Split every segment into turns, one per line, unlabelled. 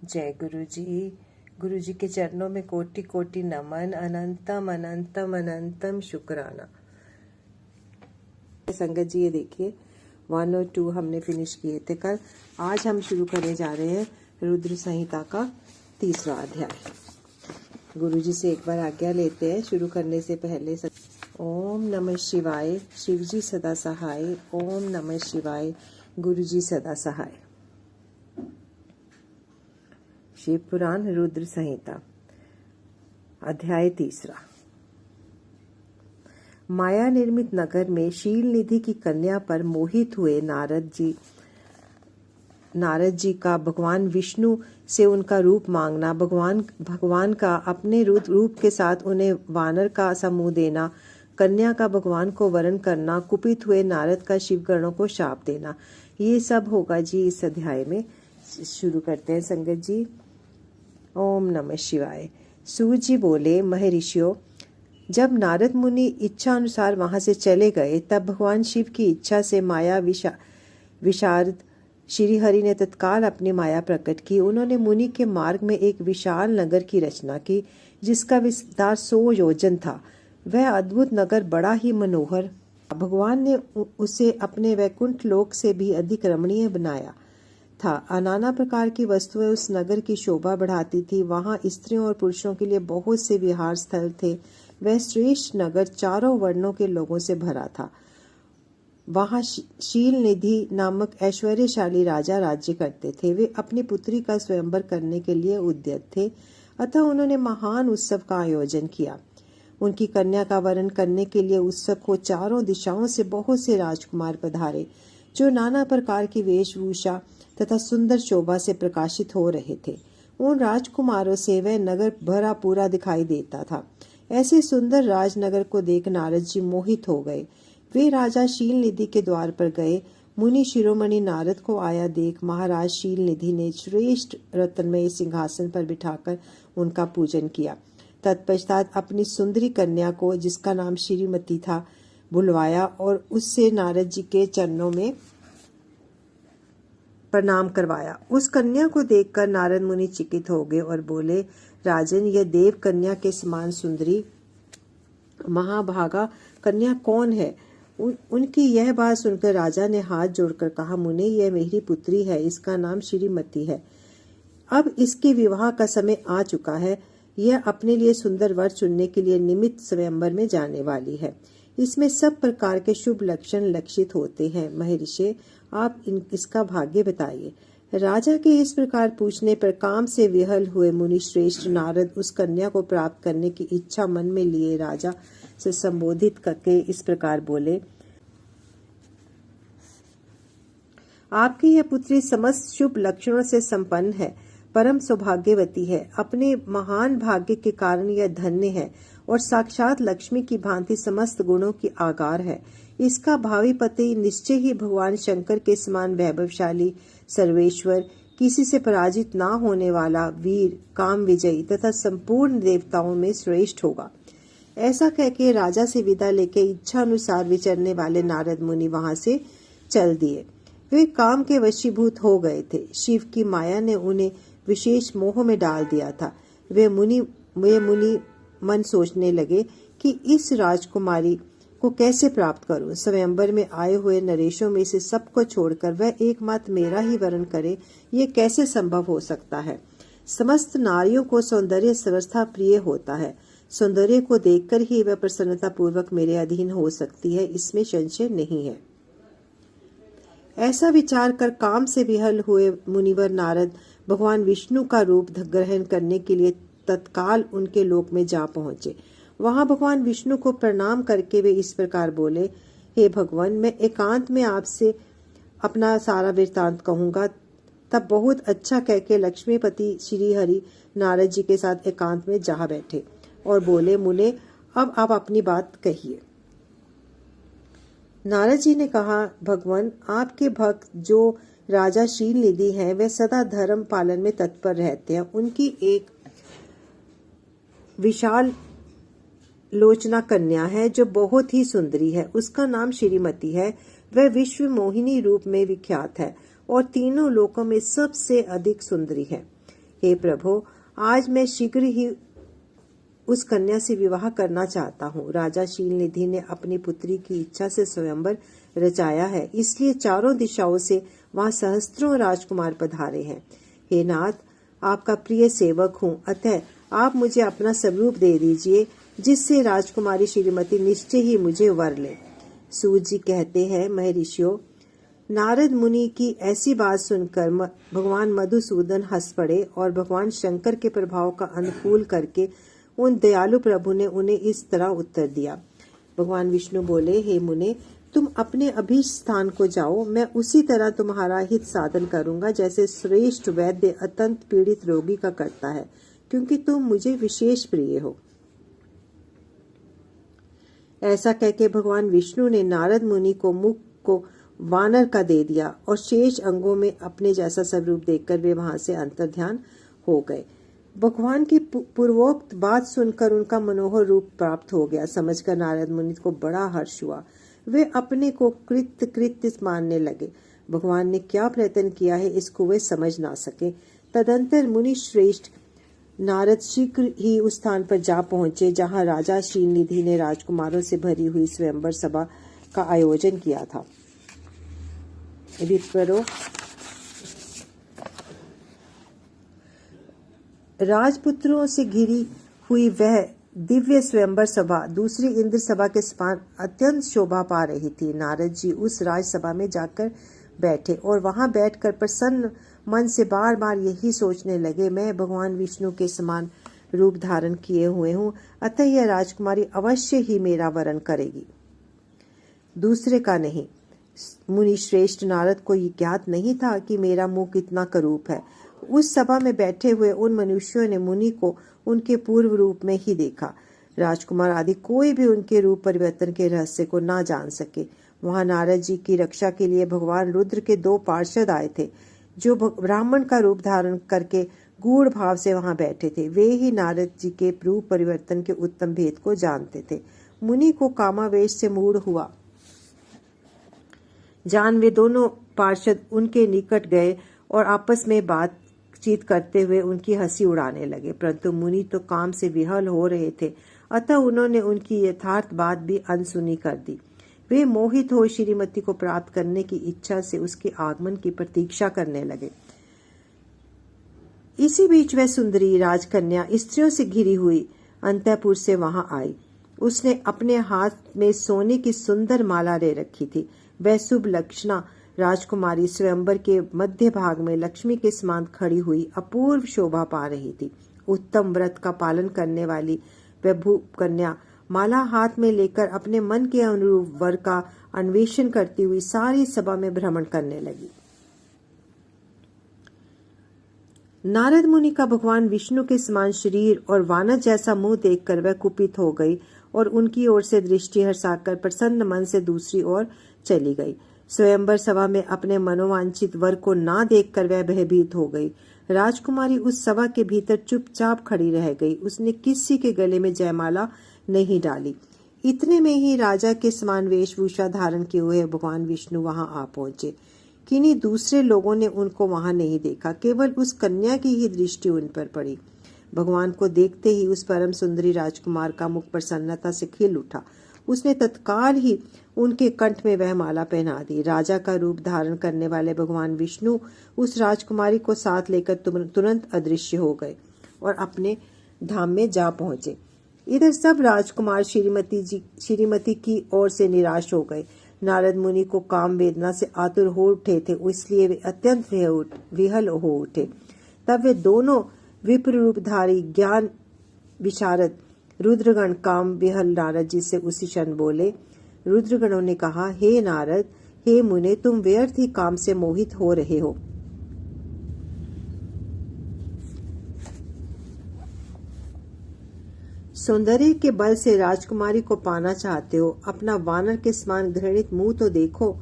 जय गुरु जी। गुरु जी के चरणों में कोटि कोटि नमन, अनंतम अनंतम अनंतम शुक्राना। संगत जी, ये देखिए 1 और 2 हमने फिनिश किए थे कल। आज हम शुरू करने जा रहे हैं रुद्र संहिता का 3रा अध्याय। गुरु जी से एक बार आज्ञा लेते हैं शुरू करने से पहले। ओम नमः शिवाय, शिव जी सदा सहाय। ओम नमः शिवाय, गुरु जी सदा सहाय। शिव पुराण रुद्र संहिता अध्याय 3। माया निर्मित नगर में शील निधि की कन्या पर मोहित हुए नारद जी का भगवान विष्णु से उनका रूप मांगना, भगवान का अपने रूप के साथ उन्हें वानर का समूह देना, कन्या का भगवान को वरण करना, कुपित हुए नारद का शिवगणों को शाप देना, ये सब होगा जी इस अध्याय में। शुरू करते हैं संगत जी। ओम नमः शिवाय। सूत जी बोले, महर्षियों, जब नारद मुनि इच्छा अनुसार वहां से चले गए तब भगवान शिव की इच्छा से माया विशारद श्री हरि ने तत्काल अपनी माया प्रकट की। उन्होंने मुनि के मार्ग में एक विशाल नगर की रचना की जिसका विस्तार 100 योजन था। वह अद्भुत नगर बड़ा ही मनोहर, भगवान ने उसे अपने वैकुंठ लोक से भी अधिक रमणीय बनाया था। नाना प्रकार की वस्तुएं उस नगर की शोभा बढ़ाती थी। वहां स्त्रियों और पुरुषों के लिए बहुत से विहार स्थल थे। वह श्रेष्ठ नगर चारों वर्णों के लोगों से भरा था। वहां शील निधि नामक ऐश्वर्यशाली राजा राज्य करते थे। वे अपनी पुत्री का स्वयंवर करने के लिए उद्यत थे, अतः उन्होंने महान उत्सव का आयोजन किया। उनकी कन्या का वरण करने के लिए उत्सव को चारों दिशाओं से बहुत से राजकुमार पधारे, जो नाना प्रकार की वेशभूषा तथा सुंदर शोभा से प्रकाशित हो रहे थे। उन राजकुमारों से वह नगर भरा पूरा दिखाई देता था। ऐसे सुंदर राजनगर को देख नारद जी मोहित हो गए। वे राजा शील निधि के द्वार पर गए। मुनि शिरोमणि नारद को आया देख महाराज शील निधि ने श्रेष्ठ रत्नमय सिंहासन पर बिठाकर उनका पूजन किया। तत्पश्चात अपनी सुंदरी कन्या को, जिसका नाम श्रीमती था, बुलवाया और उससे नारद जी के चरणों में प्रणाम करवाया। उस कन्या को देखकर नारद मुनि चकित हो गए और बोले, राजन, यह देव कन्या के समान सुंदरी महाभागा कन्या कौन है? उनकी यह बात सुनकर राजा ने हाथ जोड़कर कहा, मुनि, यह मेरी पुत्री है। इसका नाम श्रीमती है। अब इसके विवाह का समय आ चुका है। यह अपने लिए सुंदर वर चुनने के लिए निमित्त स्वयंवर में जाने वाली है। इसमें सब प्रकार के शुभ लक्षण लक्षित होते हैं। महर्षि, आप इसका भाग्य बताइए। राजा के इस प्रकार पूछने पर काम से विहल हुए मुनि श्रेष्ठ नारद उस कन्या को प्राप्त करने की इच्छा मन में लिए राजा से संबोधित करके इस प्रकार बोले, आपकी यह पुत्री समस्त शुभ लक्षणों से संपन्न है, परम सौभाग्यवती है। अपने महान भाग्य के कारण यह धन्य है और साक्षात लक्ष्मी की भांति समस्त गुणों की आगार है। इसका भावी पति निश्चय ही भगवान शंकर के समान वैभवशाली, सर्वेश्वर, किसी से पराजित ना होने वाला, वीर, काम विजयी तथा संपूर्ण देवताओं में श्रेष्ठ होगा। ऐसा कहके राजा से विदा लेके इच्छा अनुसार विचरने वाले नारद मुनि वहां से चल दिए। वे काम के वशीभूत हो गए थे। शिव की माया ने उन्हें विशेष मोह में डाल दिया था। वे मुनि मन सोचने लगे कि इस राजकुमारी को कैसे प्राप्त करूं। स्वयंवर में आए हुए नरेशों में से सबको छोड़कर वह एकमात्र मेरा ही वरण करे, ये कैसे संभव हो सकता है? समस्त नारियों को सौंदर्य सर्वथा प्रिय होता है। सौंदर्य को देखकर ही वह प्रसन्नता पूर्वक मेरे अधीन हो सकती है, इसमें संशय नहीं है। ऐसा विचार कर काम से विहल हुए मुनिवर नारद भगवान विष्णु का रूप ग्रहण करने के लिए तत्काल उनके लोक में जा पहुंचे। वहां भगवान विष्णु को प्रणाम करके वे इस प्रकार बोले, हे भगवान, मैं एकांत में आपसे अपना सारा वृत्तांत कहूंगा। तब बहुत अच्छा कहके लक्ष्मीपति श्री हरि नारद जी के साथ एकांत में जा बैठे और बोले, मुने, अब आप अपनी बात कहिए। नारद जी ने कहा, भगवान, आपके भक्त जो राजा शील निधि हैं, वे सदा धर्म पालन में तत्पर रहते हैं। उनकी एक विशाल लोचना कन्या है जो बहुत ही सुंदरी है। उसका नाम श्रीमती है। वह विश्व मोहिनी रूप में विख्यात है और तीनों लोकों में सबसे अधिक सुंदरी है। हे प्रभु, आज मैं शीघ्र ही उस कन्या से विवाह करना चाहता हूँ। राजा शीलनिधि ने अपनी पुत्री की इच्छा से स्वयंवर रचाया है, इसलिए चारों दिशाओं से वहाँ सहस्त्रों राजकुमार पधारे हैं। हे नाथ, आपका प्रिय सेवक हूँ, अतः आप मुझे अपना स्वरूप दे दीजिए, जिससे राजकुमारी श्रीमती निश्चय ही मुझे वर ले। सूत जी कहते हैं, महर्षियों, नारद मुनि की ऐसी बात सुनकर भगवान मधुसूदन हंस पड़े और भगवान शंकर के प्रभाव का अनुकूल करके उन दयालु प्रभु ने उन्हें इस तरह उत्तर दिया। भगवान विष्णु बोले, हे मुने, तुम अपने अभीष्ट स्थान को जाओ, मैं उसी तरह तुम्हारा हित साधन करूंगा जैसे श्रेष्ठ वैद्य अत्यंत पीड़ित रोगी का करता है, क्योंकि तुम मुझे विशेष प्रिय हो। ऐसा कहकर भगवान विष्णु ने नारद मुनि को मुख को वानर का दे दिया और शेष अंगों में अपने जैसा स्वरूप देखकर वे वहां से अंतर्ध्यान हो गए। भगवान की पूर्वोक्त बात सुनकर उनका मनोहर रूप प्राप्त हो गया। समझकर नारद मुनि को बड़ा हर्ष हुआ। वे अपने को कृत्य मानने लगे। भगवान ने क्या प्रयत्न किया है इसको वे समझ ना सके। तदंतर मुनि श्रेष्ठ नारद शीघ्र ही उस स्थान पर जा पहुंचे जहां राजा शीलनिधि ने राजकुमारों से भरी हुई स्वयंवर सभा का आयोजन किया था। राजपुत्रों से घिरी हुई वह दिव्य स्वयंवर सभा दूसरी इंद्र सभा के समान अत्यंत शोभा पा रही थी। नारद जी उस राजसभा में जाकर बैठे और वहां बैठकर प्रसन्न मन से बार बार यही सोचने लगे, मैं भगवान विष्णु के समान रूप धारण किए हुए हूँ, अतः यह राजकुमारी अवश्य ही मेरा वरण करेगी, दूसरे का नहीं। मुनि श्रेष्ठ नारद को ये ज्ञात नहीं था कि मेरा मुख कितना करूप है। उस सभा में बैठे हुए उन मनुष्यों ने मुनि को उनके पूर्व रूप में ही देखा। राजकुमार आदि कोई भी उनके रूप परिवर्तन के रहस्य को ना जान सके। वहां नारद जी की रक्षा के लिए भगवान रुद्र के 2 पार्षद आए थे, जो ब्राह्मण का रूप धारण करके गूढ़ भाव से वहां बैठे थे। वे ही नारद जी के रूप परिवर्तन के उत्तम भेद को जानते थे। मुनि को कामावेश से मूढ़ हुआ जान वे दोनों पार्षद उनके निकट गए और आपस में बातचीत करते हुए उनकी हंसी उड़ाने लगे, परंतु मुनि तो काम से विहल हो रहे थे, अतः उन्होंने उनकी यथार्थ बात भी अनसुनी कर दी। वे मोहित हो श्रीमती को प्राप्त करने की इच्छा से उसके आगमन की प्रतीक्षा करने लगे। इसी बीच वह सुंदरी राजकन्या स्त्रियों से घिरी हुई अंतःपुर से वहां आई। उसने अपने हाथ में सोने की सुंदर माला ले रखी थी। वह शुभ लक्षणा राजकुमारी स्वयंवर के मध्य भाग में लक्ष्मी के समान खड़ी हुई अपूर्व शोभा पा रही थी। उत्तम व्रत का पालन करने वाली वह भूप कन्या माला हाथ में लेकर अपने मन के अनुरूप वर का अन्वेषण करती हुई सारी सभा में भ्रमण करने लगी। नारद मुनि का भगवान विष्णु के समान शरीर और वानर जैसा मुंह देखकर वह कुपित हो गई और उनकी ओर से दृष्टि हर्षाकर प्रसन्न मन से दूसरी ओर चली गई। स्वयंवर सभा में अपने मनोवांछित वर को ना देखकर वह भयभीत हो गई। राजकुमारी उस सभा के भीतर चुपचाप खड़ी रह गई। उसने किसी के गले में जयमाला नहीं डाली। इतने में ही राजा के समान वेशभूषा धारण किए हुए भगवान विष्णु वहां आ पहुंचे। किन्हीं दूसरे लोगों ने उनको वहां नहीं देखा, केवल उस कन्या की ही दृष्टि उन पर पड़ी। भगवान को देखते ही उस परम सुंदरी राजकुमार का मुख प्रसन्नता से खिल उठा। उसने तत्काल ही उनके कंठ में वह माला पहना दी। राजा का रूप धारण करने वाले भगवान विष्णु उस राजकुमारी को साथ लेकर तुरंत अदृश्य हो गए और अपने धाम में जा पहुंचे। इधर सब राजकुमार श्रीमती की ओर से निराश हो गए। नारद मुनि को काम वेदना से आतुर हो उठे थे, इसलिए वे अत्यंत विहल हो उठे। तब वे दोनों विप्र रूपधारी ज्ञान विशारद रुद्रगण काम विहल नारद जी से उसी क्षण बोले। रुद्रगणों ने कहा, हे नारद, हे मुने, तुम व्यर्थ ही काम से मोहित हो रहे हो। सौंदर्य के बल से राजकुमारी को पाना चाहते हो, अपना वानर के समान घृणित मुंह तो देखो।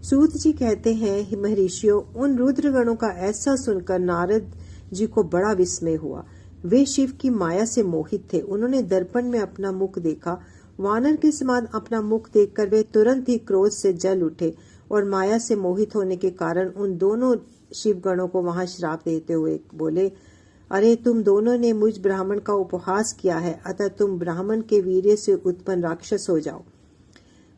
सूत जी कहते हैं, महर्षियों, उन रुद्रगणों का ऐसा सुनकर नारद जी को बड़ा विस्मय हुआ। वे शिव की माया से मोहित थे। उन्होंने दर्पण में अपना मुख देखा। वानर के समान अपना मुख देखकर वे तुरंत ही क्रोध से जल उठे और माया से मोहित होने के कारण उन दोनों शिवगणों को वहां श्राप देते हुए बोले, अरे तुम दोनों ने मुझ ब्राह्मण का उपहास किया है, अतः तुम ब्राह्मण के वीर्य से उत्पन्न राक्षस हो जाओ।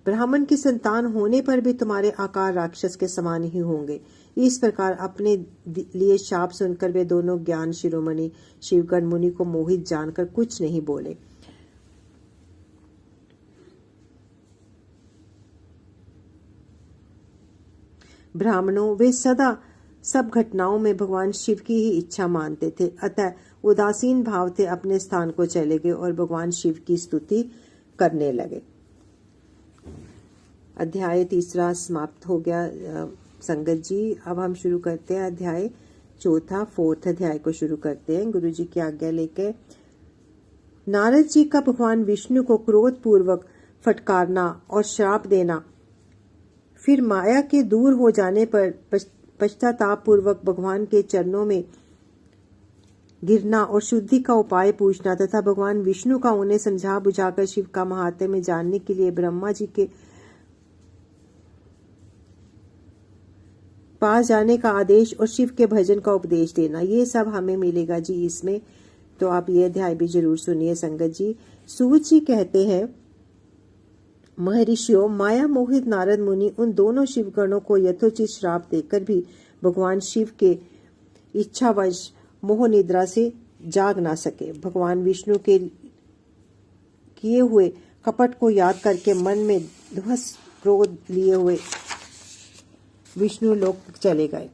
ब्राह्मण की संतान होने पर भी तुम्हारे आकार राक्षस के समान ही होंगे। इस प्रकार अपने लिए शाप सुनकर वे दोनों ज्ञान शिरोमणि शिवगण मुनि को मोहित जानकर कुछ नहीं बोले। ब्राह्मणों, वे सदा सब घटनाओं में भगवान शिव की ही इच्छा मानते थे, अतः उदासीन भाव से अपने स्थान को चले गए और भगवान शिव की स्तुति करने लगे। अध्याय 3 समाप्त हो गया संगत जी। अब हम शुरू करते हैं अध्याय 4 अध्याय को शुरू करते हैं गुरु जी की आज्ञा लेकर। नारद जी का भगवान विष्णु को क्रोध पूर्वक फटकारना और श्राप देना, फिर माया के दूर हो जाने पर पश्चाताप पूर्वक भगवान के चरणों में गिरना और शुद्धि का उपाय पूछना तथा भगवान विष्णु का उन्हें समझा बुझाकर शिव का महात्म्य में जानने के लिए ब्रह्मा जी के पास जाने का आदेश और शिव के भजन का उपदेश देना, ये सब हमें मिलेगा जी इसमें। तो आप ये अध्याय भी जरूर सुनिए संगत जी। सूत जी कहते हैं, महर्षियों, माया मोहित नारद मुनि उन दोनों शिवगणों को यथोचित श्राप देकर भी भगवान शिव के इच्छावश मोह निद्रा से जाग ना सके। भगवान विष्णु के किए हुए कपट को याद करके मन में ध्वस्त क्रोध लिए हुए विष्णु लोक चले गए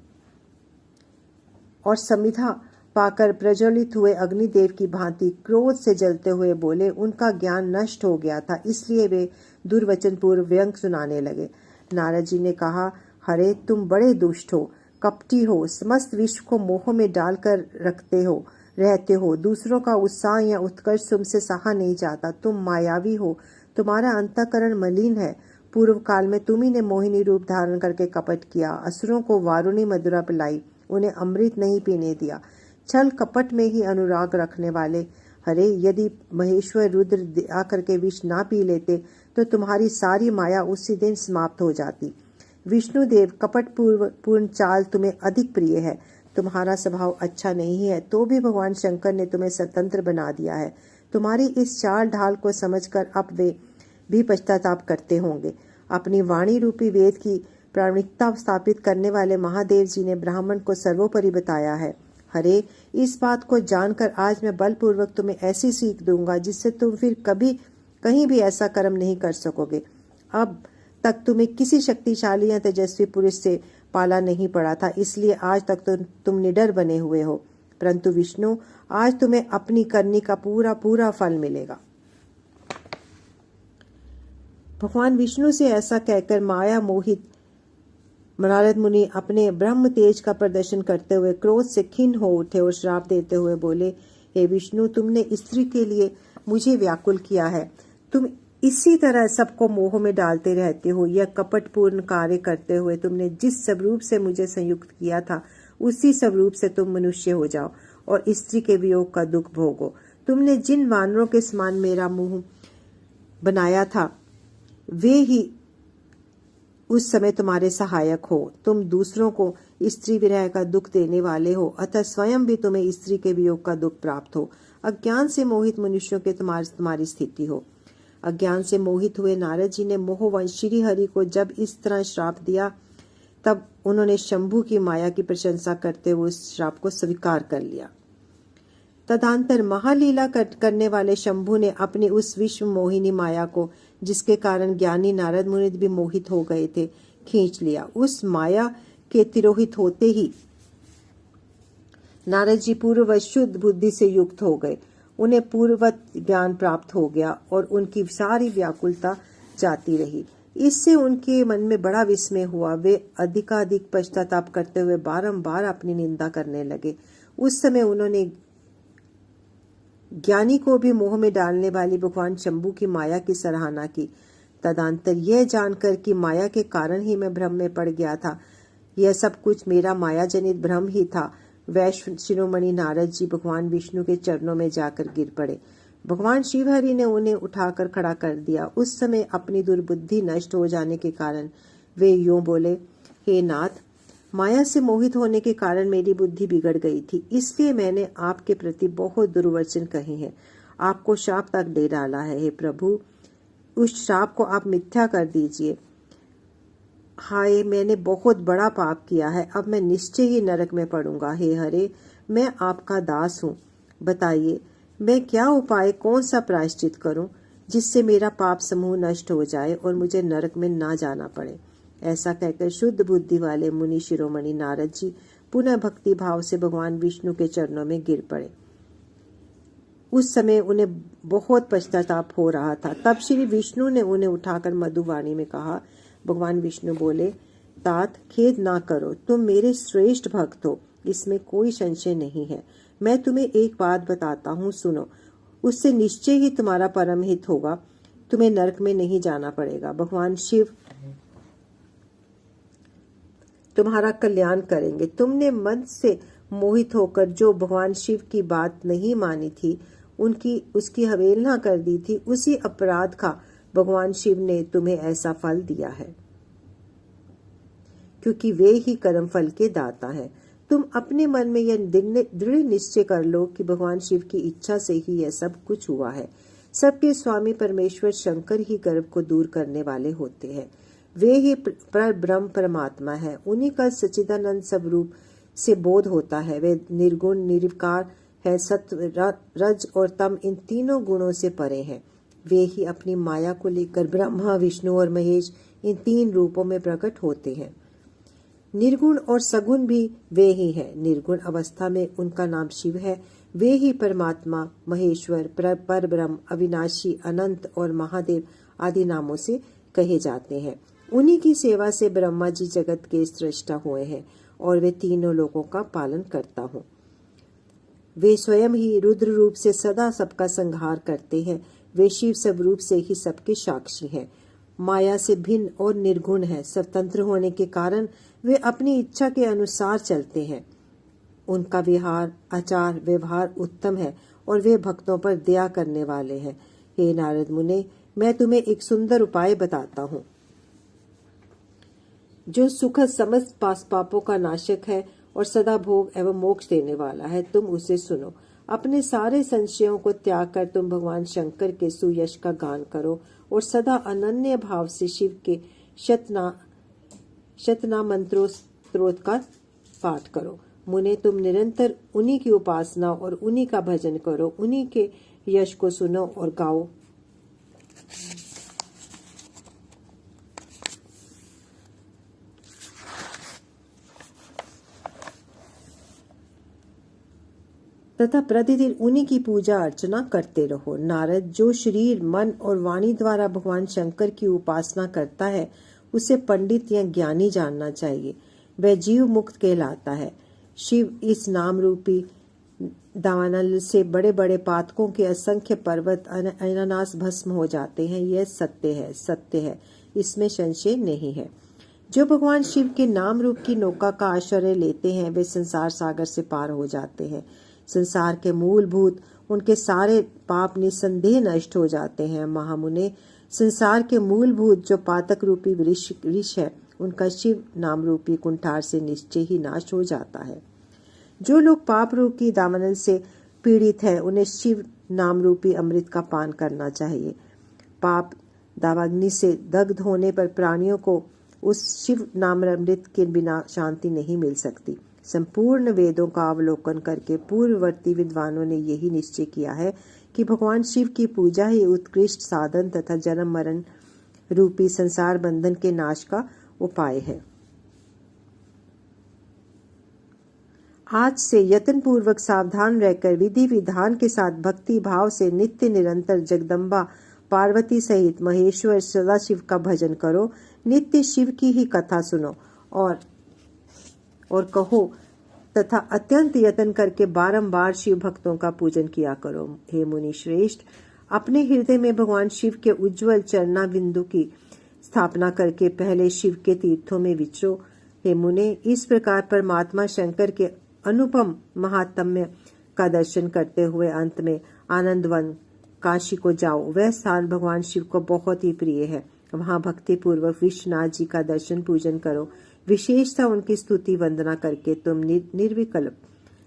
और समिधा पाकर प्रज्वलित हुए अग्निदेव की भांति क्रोध से जलते हुए बोले। उनका ज्ञान नष्ट हो गया था, इसलिए वे दुर्वचन पूर्व व्यंग सुनाने लगे। नारद जी ने कहा, हरे तुम बड़े दुष्ट हो, कपटी हो, समस्त विश्व को मोह में डालकर रहते हो। दूसरों का उत्साह या उत्कर्ष तुमसे सहा नहीं जाता। तुम मायावी हो, तुम्हारा अंतःकरण मलिन है। पूर्व काल में तुम्ही ने मोहिनी रूप धारण करके कपट किया, असुरों को वारुणी मदिरा पिलाई, उन्हें अमृत नहीं पीने दिया। छल कपट में ही अनुराग रखने वाले, हरे यदि महेश्वर रुद्र आकर के विष ना पी लेते तो तुम्हारी सारी माया उसी दिन समाप्त हो जाती। विष्णुदेव, कपट पूर्ण चाल तुम्हें अधिक प्रिय है। तुम्हारा स्वभाव अच्छा नहीं है, तो भी भगवान शंकर ने तुम्हें स्वतंत्र बना दिया है। तुम्हारी इस चाल ढाल को समझकर अब वे भी पश्चाताप करते होंगे। अपनी वाणी रूपी वेद की प्रामाणिकता स्थापित करने वाले महादेव जी ने ब्राह्मण को सर्वोपरि बताया है। हरे, इस बात को जानकर आज मैं बलपूर्वक तुम्हें ऐसी सीख दूंगा जिससे तुम फिर कभी कहीं भी ऐसा कर्म नहीं कर सकोगे। अब तक तुम्हें किसी शक्तिशाली या तेजस्वी पुरुष से पाला नहीं पड़ा था, इसलिए आज तक तुम निडर बने हुए हो। परंतु विष्णु, आज तुम्हें अपनी करनी का पूरा पूरा फल मिलेगा। भगवान विष्णु से ऐसा कहकर माया मोहित नारद मुनि अपने ब्रह्म तेज का प्रदर्शन करते हुए क्रोध से खिन्न हो उठे और श्राप देते हुए बोले, हे विष्णु, तुमने स्त्री के लिए मुझे व्याकुल किया है। तुम इसी तरह सबको मोह में डालते रहते हो। यह कपटपूर्ण कार्य करते हुए तुमने जिस स्वरूप से मुझे संयुक्त किया था, उसी स्वरूप से तुम मनुष्य हो जाओ और स्त्री के वियोग का दुख भोगो। तुमने जिन वानरों के समान मेरा मुंह बनाया था, वे ही उस समय तुम्हारे सहायक हो। तुम दूसरों को स्त्री विरह का दुख देने वाले हो, अतः स्वयं भी तुम्हें स्त्री के वियोग का दुख प्राप्त हो। अज्ञान से मोहित मनुष्यों के तुम्हारी स्थिति हो। अज्ञान से मोहित हुए नारद जी ने मोहवंश श्री हरि को जब इस तरह श्राप दिया, तब उन्होंने शंभु की माया की प्रशंसा करते हुए उस श्राप को स्वीकार कर लिया। तदंतर महालीला करने वाले शंभु ने अपनी उस विश्व मोहिनी माया को, जिसके कारण ज्ञानी नारद मुनि भी मोहित हो गए थे, खींच लिया। उस माया के तिरोहित होते ही नारद जी पूर्ववत शुद्ध बुद्धि से युक्त हो गए। उन्हें पूर्ववत ज्ञान प्राप्त हो गया और उनकी सारी व्याकुलता जाती रही। इससे उनके मन में बड़ा विस्मय हुआ। वे अधिकाधिक पश्चाताप करते हुए बारंबार अपनी निंदा करने लगे। उस समय उन्होंने ज्ञानी को भी मोह में डालने वाली भगवान शंभु की माया की सराहना की। तदंतर यह जानकर कि माया के कारण ही मैं भ्रम में पड़ गया था, यह सब कुछ मेरा माया जनित भ्रम ही था, वैश्व शिरोमणि नारद जी भगवान विष्णु के चरणों में जाकर गिर पड़े। भगवान शिवहरि ने उन्हें उठाकर खड़ा कर दिया। उस समय अपनी दुर्बुद्धि नष्ट हो जाने के कारण वे यूं बोले, हे नाथ, माया से मोहित होने के कारण मेरी बुद्धि बिगड़ गई थी, इसलिए मैंने आपके प्रति बहुत दुर्वचन कहे हैं, आपको शाप तक दे डाला है। हे प्रभु, उस शाप को आप मिथ्या कर दीजिए। हाय, मैंने बहुत बड़ा पाप किया है, अब मैं निश्चय ही नरक में पड़ूंगा। हे हरे, मैं आपका दास हूँ, बताइए मैं क्या उपाय, कौन सा प्रायश्चित करूं जिससे मेरा पाप समूह नष्ट हो जाए और मुझे नरक में ना जाना पड़े। ऐसा कहकर शुद्ध बुद्धि वाले मुनि शिरोमणि नारद जी पुनः भक्ति भाव से भगवान विष्णु के चरणों में गिर पड़े। उस समय उन्हें बहुत पश्चाताप हो रहा था। तब श्री विष्णु ने उन्हें उठाकर मधुवाणी में कहा। भगवान विष्णु बोले, तात, खेद ना करो, तुम मेरे श्रेष्ठ भक्त हो, इसमें कोई संशय नहीं है। मैं तुम्हें एक बात बताता हूँ, सुनो, उससे निश्चय ही तुम्हारा परम हित होगा, तुम्हें नरक में नहीं जाना पड़ेगा। भगवान शिव तुम्हारा कल्याण करेंगे। तुमने मन से मोहित होकर जो भगवान शिव की बात नहीं मानी थी, उसकी अवहेलना कर दी थी, उसी अपराध का भगवान शिव ने तुम्हें ऐसा फल दिया है, क्योंकि वे ही कर्म फल के दाता हैं। तुम अपने मन में यह दृढ़ निश्चय कर लो कि भगवान शिव की इच्छा से ही यह सब कुछ हुआ है। सबके स्वामी परमेश्वर शंकर ही गर्भ को दूर करने वाले होते हैं। वे ही पर ब्रह्म परमात्मा है। उन्हीं का सच्चिदानंद सब रूप से बोध होता है। वे निर्गुण निर्विकार है, सत्व रज और तम इन तीनों गुणों से परे हैं। वे ही अपनी माया को लेकर ब्रह्मा, विष्णु और महेश इन तीन रूपों में प्रकट होते हैं। निर्गुण और सगुण भी वे ही हैं। निर्गुण अवस्था में उनका नाम शिव है। वे ही परमात्मा, महेश्वर, पर ब्रह्म, अविनाशी, अनंत और महादेव आदि नामों से कहे जाते हैं। उन्हीं की सेवा से ब्रह्मा जी जगत के सृष्टा हुए हैं और वे तीनों लोगों का पालन करता हूँ। वे स्वयं ही रुद्र रूप से सदा सबका संहार करते हैं। वे शिव सब रूप से ही सबके साक्षी हैं। माया से भिन्न और निर्गुण है। स्वतंत्र होने के कारण वे अपनी इच्छा के अनुसार चलते हैं। उनका विहार, आचार, व्यवहार उत्तम है और वे भक्तों पर दया करने वाले हैं। हे नारद मुने, मैं तुम्हें एक सुंदर उपाय बताता हूँ, जो सुखद समस्त पापों का नाशक है और सदा भोग एवं मोक्ष देने वाला है। तुम उसे सुनो। अपने सारे संशयों को त्याग कर तुम भगवान शंकर के सुयश का गान करो और सदा अनन्य भाव से शिव के शतना मंत्रों स्त्रोत का पाठ करो। मुने, तुम निरंतर उन्हीं की उपासना और उन्हीं का भजन करो। उन्हीं के यश को सुनो और गाओ। तथा प्रतिदिन उन्हीं की पूजा अर्चना करते रहो। नारद, जो शरीर, मन और वाणी द्वारा भगवान शंकर की उपासना करता है, उसे पंडित या ज्ञानी जानना चाहिए। वह जीव मुक्त कहलाता है। शिव इस नाम रूपी दावानल से बड़े बड़े पातकों के असंख्य पर्वत अनानास भस्म हो जाते हैं। यह सत्य है, सत्य है, इसमें संशय नहीं है। जो भगवान शिव के नाम रूप की नौका का आश्रय लेते हैं, वे संसार सागर से पार हो जाते हैं। संसार के मूलभूत उनके सारे पाप निसंदेह नष्ट हो जाते हैं। महामुने, संसार के मूलभूत जो पातक रूपी वृक्ष है, उनका शिव नाम रूपी कुंठार से निश्चय ही नाश हो जाता है। जो लोग पाप रूप की दावानल से पीड़ित हैं, उन्हें शिव नाम रूपी अमृत का पान करना चाहिए। पाप दावाग्नि से दग्ध होने पर प्राणियों को उस शिव नाम अमृत के बिना शांति नहीं मिल सकती। संपूर्ण वेदों का अवलोकन करके पूर्ववर्ती विद्वानों ने यही निश्चय किया है कि भगवान शिव की पूजा ही उत्कृष्ट साधन तथा जन्म मरण रूपी संसार बंधन के नाश का उपाय है। आज से यत्न पूर्वक सावधान रहकर विधि विधान के साथ भक्ति भाव से नित्य निरंतर जगदम्बा पार्वती सहित महेश्वर सदाशिव का भजन करो। नित्य शिव की ही कथा सुनो और कहो तथा अत्यंत यत्न करके बारंबार शिव भक्तों का पूजन किया करो। हे मुनि श्रेष्ठ, अपने हृदय में भगवान शिव के उज्जवल चरना बिंदु की स्थापना करके पहले शिव के तीर्थों में विचरो। हे मुने, इस प्रकार परमात्मा शंकर के अनुपम महात्म्य का दर्शन करते हुए अंत में आनंदवन काशी को जाओ। वह स्थान भगवान शिव को बहुत ही प्रिय है। वहां भक्ति पूर्वक विश्वनाथ जी का दर्शन पूजन करो। विशेषता उनकी स्तुति वंदना करके तुम निर्विकल्प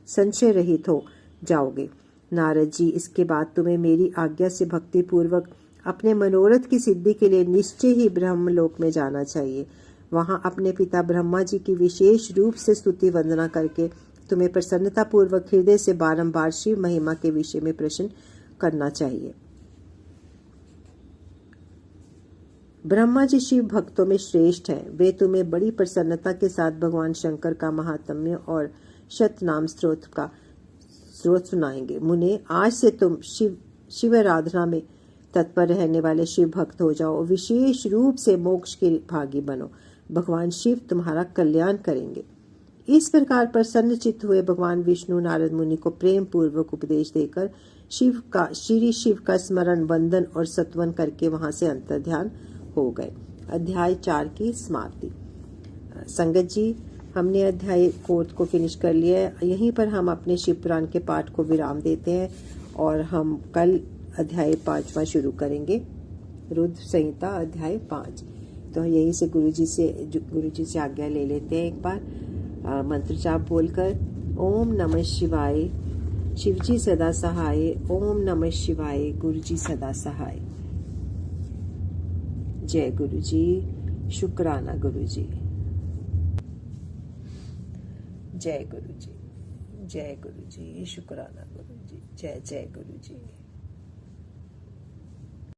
संशय रहित हो जाओगे। नारद जी, इसके बाद तुम्हें मेरी आज्ञा से भक्ति पूर्वक अपने मनोरथ की सिद्धि के लिए निश्चय ही ब्रह्मलोक में जाना चाहिए। वहां अपने पिता ब्रह्मा जी की विशेष रूप से स्तुति वंदना करके तुम्हें प्रसन्नता पूर्वक हृदय से बारंबार शिव महिमा के विषय में प्रश्न करना चाहिए। ब्रह्मा जी शिव भक्तों में श्रेष्ठ हैं। वे तुम्हें बड़ी प्रसन्नता के साथ भगवान शंकर का महात्म्य और शतनाम स्रोत सुनाएंगे। मुने, आज से तुम शिव आराधना में तत्पर रहने वाले शिव भक्त हो जाओ। विशेष रूप से मोक्ष के भागी बनो। भगवान शिव तुम्हारा कल्याण करेंगे। इस प्रकार प्रसन्न चित्त हुए भगवान विष्णु नारद मुनि को प्रेम पूर्वक उपदेश देकर श्री शिव का स्मरण, वंदन और सत्वन करके वहां से अंतर्ध्यान हो गए। अध्याय 4 की समाप्ति। संगत जी, हमने अध्याय 4 को फिनिश कर लिया है। यहीं पर हम अपने शिव पुराण के पाठ को विराम देते हैं और हम कल अध्याय 5वां शुरू करेंगे, रुद्र संहिता अध्याय 5। तो यहीं से गुरुजी से आज्ञा ले लेते हैं एक बार मंत्र जाप बोलकर। ओम नमः शिवाय, शिवजी सदा सहाय। ओम नमः शिवाय, गुरुजी सदा सहाय। जय गुरुजी, शुक्राना गुरुजी। जय गुरुजी, जय गुरुजी, शुक्राना गुरुजी। जय जय गुरुजी।